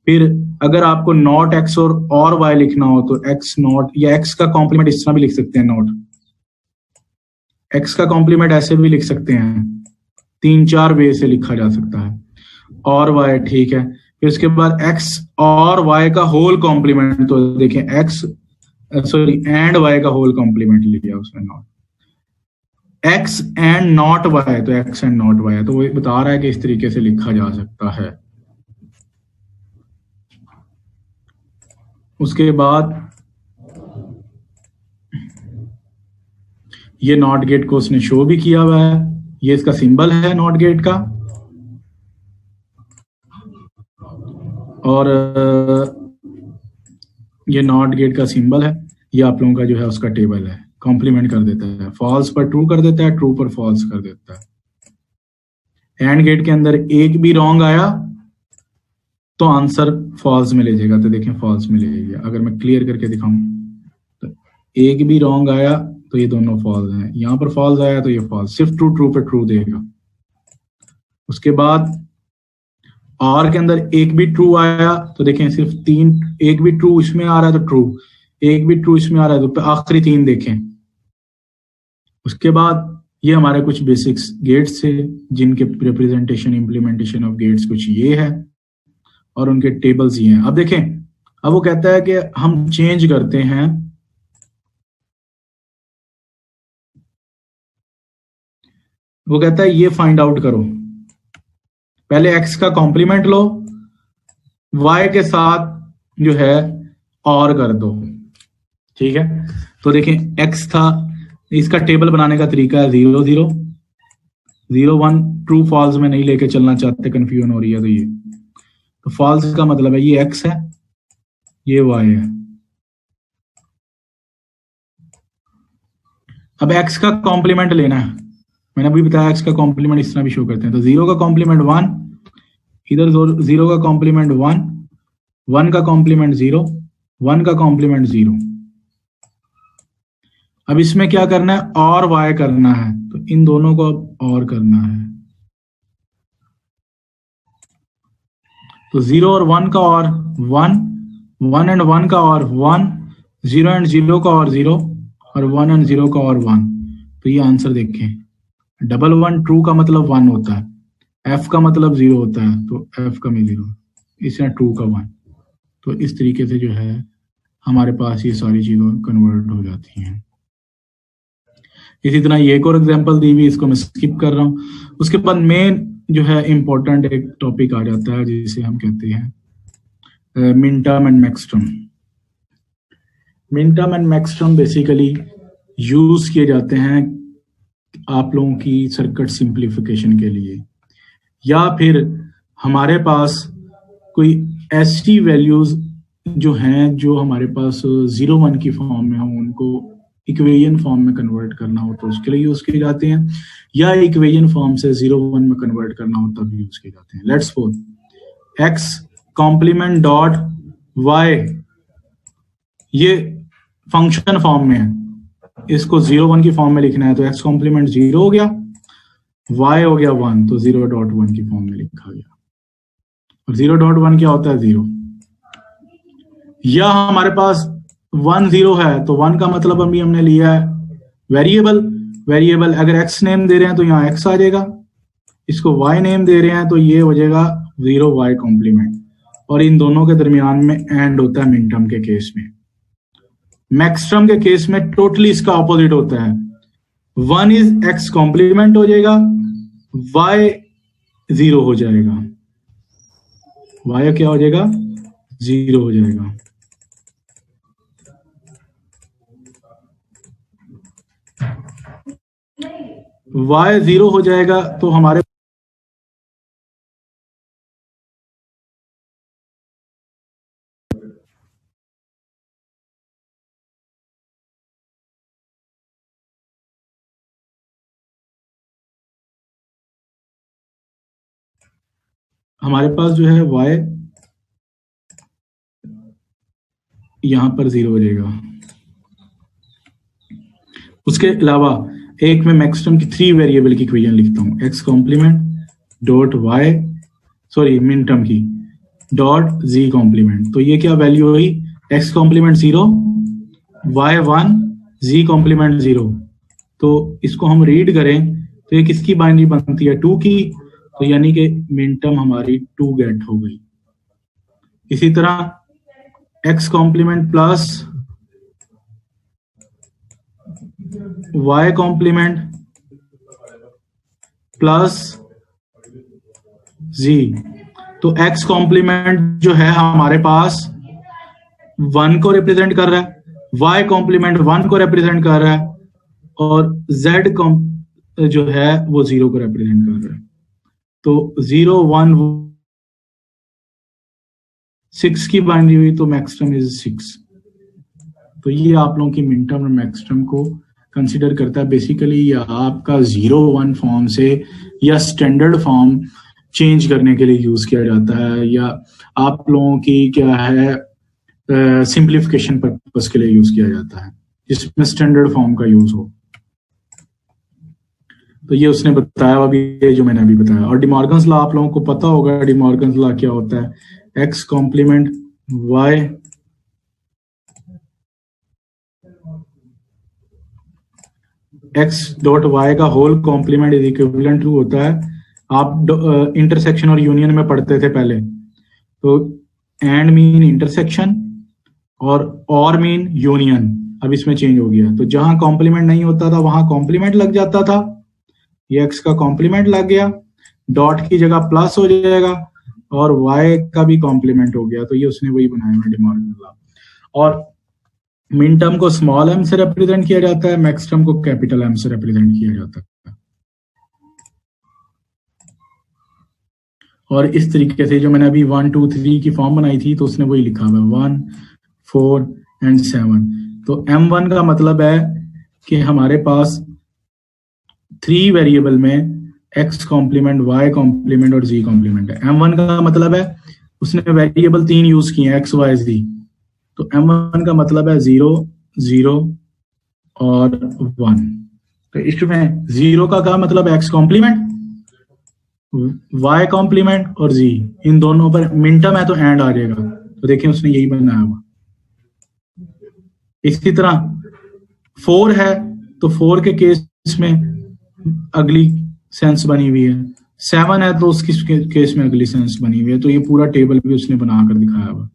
फिर अगर आपको नॉट एक्स और वाई लिखना हो तो एक्स नॉट, या एक्स का कॉम्प्लीमेंट इस तरह भी लिख सकते हैं, नॉट एक्स का कॉम्प्लीमेंट ऐसे भी लिख सकते हैं, 3-4 वे से लिखा जा सकता है, और वाई, ठीक है। फिर उसके बाद एक्स और वाई का होल कॉम्प्लीमेंट, तो देखें एक्स सॉरी एंड वाई का होल कॉम्प्लीमेंट लिया उसमें, not x and not y, तो एक्स एंड नॉट वाई, तो वो बता रहा है कि इस तरीके से लिखा जा सकता है। उसके बाद ये नॉट गेट को उसने शो भी किया हुआ है, ये इसका सिंबल है नॉट गेट का, और ये नॉट गेट का सिंबल है, ये आप लोगों का जो है उसका टेबल है, कॉम्प्लीमेंट कर देता है, फॉल्स पर ट्रू कर देता है, ट्रू पर फॉल्स कर देता है। एंड गेट के अंदर एक भी रॉन्ग आया तो आंसर फॉल्स में ले जाएगा, तो देखें फॉल्स में ले जाएगा। अगर मैं क्लियर करके दिखाऊं तो एक भी रॉन्ग आया तो ये दोनों फॉल्स हैं, यहां पर फॉल्स आया तो ये फॉल्स, सिर्फ ट्रू ट्रू पे ट्रू देगा। उसके बाद और के अंदर एक भी ट्रू आया तो देखें सिर्फ 3, एक भी ट्रू इसमें आ रहा है तो ट्रू, एक भी ट्रू इसमें आ रहा है तो आखिरी 3 देखें। उसके बाद ये हमारे कुछ बेसिक्स गेट्स थे, जिनके रिप्रेजेंटेशन इंप्लीमेंटेशन ऑफ गेट्स कुछ ये है, और उनके टेबल्स ये हैं। अब देखें, अब वो कहता है कि हम चेंज करते हैं, वो कहता है ये फाइंड आउट करो, पहले एक्स का कॉम्प्लीमेंट लो, वाई के साथ जो है और कर दो, ठीक है। तो देखें एक्स था, इसका टेबल बनाने का तरीका है 0 0 0 1, ट्रू फॉल्स में नहीं लेके चलना चाहते, कंफ्यूजन हो रही है, तो ये तो फॉल्स का मतलब है ये एक्स है, ये वाई है। अब एक्स का कॉम्प्लीमेंट लेना है, मैंने अभी बताया एक्स का कॉम्प्लीमेंट इस तरह भी शो करते हैं, तो 0 का कॉम्प्लीमेंट 1, इधर 0 का कॉम्प्लीमेंट 1, 1 का कॉम्प्लीमेंट 0, 1 का कॉम्प्लीमेंट 0। अब इसमें क्या करना है, और वाई करना है, तो इन दोनों को और करना है, तो 0 और 1 का और 1, 1 एंड 1 का और 1, 0 एंड 0 का और 0, और 1 एंड 0 का और 1। तो ये आंसर देखें, डबल 1 ट्रू का मतलब 1 होता है, एफ का मतलब 0 होता है, तो एफ का भी 0, इसमें ट्रू का 1। तो इस तरीके से जो है हमारे पास ये सारी चीजें कन्वर्ट हो जाती हैं। इसी तरह ये एक और एग्जांपल दी हुई, इसको मैं स्किप कर रहा हूं। उसके बाद मेन जो है इंपॉर्टेंट एक टॉपिक आ जाता है, जिसे हम कहते हैं min term and max term. Min term and max term basically use किए जाते हैं आप लोगों की सर्किट सिंप्लीफिकेशन के लिए, या फिर हमारे पास कोई ऐसी वैल्यूज जो हैं जो हमारे पास 0 1 की फॉर्म में हो, उनको इक्वेशन फॉर्म में कन्वर्ट करना हो तो उसके लिए यूज किए जाते हैं, या इक्वेशन फॉर्म से 0 1 में कन्वर्ट करना हो तब यूज किए जाते हैं। Let's suppose x complement dot y, ये फंक्शन फॉर्म में है, इसको 0 1 की फॉर्म में लिखना है, तो एक्स कॉम्प्लीमेंट 0 हो गया, वाई हो गया 1, तो 0.1 की फॉर्म में लिखा गया। और 0.1 क्या होता है, 0। या हमारे पास 1 0 है, तो 1 का मतलब अभी हमने लिया है वेरिएबल, वेरिएबल अगर एक्स नेम दे रहे हैं तो यहाँ एक्स आ जाएगा, इसको वाई नेम दे रहे हैं तो ये हो जाएगा 0 वाई कॉम्प्लीमेंट, और इन दोनों के दरमियान में एंड होता है मिन टर्म के केस में। मैक्स टर्म के केस में टोटली इसका ऑपोजिट होता है, 1 इज एक्स कॉम्प्लीमेंट हो जाएगा, वाई 0 हो जाएगा, वाई क्या हो जाएगा, 0 हो जाएगा। y 0 हो जाएगा तो हमारे पास जो है y यहां पर 0 हो जाएगा। उसके अलावा एक मैं मैक्स टर्म की 3 वेरिएबल की इक्वेशन लिखता हूं, x complement dot y, sorry min term की डॉट जी कॉम्प्लीमेंट। तो ये क्या वैल्यू हुई, x complement 0, y 1, G complement 0। तो इसको हम रीड करें तो ये किसकी बाइनरी बनती है, 2 की। तो यानी कि मिन टर्म हमारी 2 गेट हो गई। इसी तरह X complement plus Y complement plus Z. तो एक्स कॉम्प्लीमेंट जो है हमारे पास 1 को रिप्रेजेंट कर रहा है, वाई कॉम्प्लीमेंट 1 को रिप्रेजेंट कर रहा है, और जेड जो है वो 0 को रिप्रेजेंट कर रहा है। तो 0 1 6 की बाइनरी हुई, तो मैक्सटर्म इज 6। तो ये आप लोगों की मिन टर्म और मैक्सटर्म को कंसीडर करता है। बेसिकली ये आपका 0-1 फॉर्म से या स्टैंडर्ड फॉर्म चेंज करने के लिए यूज किया जाता है, या आप लोगों की क्या है सिंप्लीफिकेशन पर्पस के लिए यूज किया जाता है, जिसमें स्टैंडर्ड फॉर्म का यूज हो। तो ये उसने बताया अभी, ये जो मैंने अभी बताया। और डिमॉर्गन्स लॉ आप लोगों को पता होगा, डिमॉर्गन्स लॉ क्या होता है, X complement Y X dot Y का whole complement is equivalent to होता है, आप इंटरसेक्शन और यूनियन में पढ़ते थे पहले। तो एंड मीन इंटरसेक्शन और मीन यूनियन, अब इसमें चेंज हो गया। तो जहां कॉम्प्लीमेंट नहीं होता था वहां कॉम्प्लीमेंट लग जाता था, ये एक्स का कॉम्प्लीमेंट लग गया, डॉट की जगह प्लस हो जाएगा, और वाई का भी कॉम्प्लीमेंट हो गया। तो ये उसने वही बनाया हुआ डिमॉर्गन लॉ। और मिन टर्म को स्मॉल एम से रिप्रेजेंट किया जाता है, मैक्स टर्म को कैपिटल एम से रिप्रेजेंट किया जाता है। और इस तरीके से जो मैंने अभी 1 2 3 की फॉर्म बनाई थी, तो उसने वही लिखा हुआ है 1 4 एंड 7। तो M1 का मतलब है कि हमारे पास 3 वेरिएबल में x कॉम्प्लीमेंट, y कॉम्प्लीमेंट और z कॉम्प्लीमेंट है। M1 का मतलब है उसने वेरिएबल 3 यूज किए हैं, x y z। तो M1 का मतलब है 0 0 और 1। तो इसमें 0 का क्या मतलब है, x कॉम्प्लीमेंट, y कॉम्प्लीमेंट और z, इन दोनों पर मिन टर्म है तो एंड आ जाएगा। तो देखिए उसने यही बनाया हुआ। इसी तरह 4 है तो 4 के केस में अगली सेंस बनी हुई है, 7 है तो उसकी केस में अगली सेंस बनी हुई है। तो ये पूरा टेबल भी उसने बनाकर दिखाया हुआ।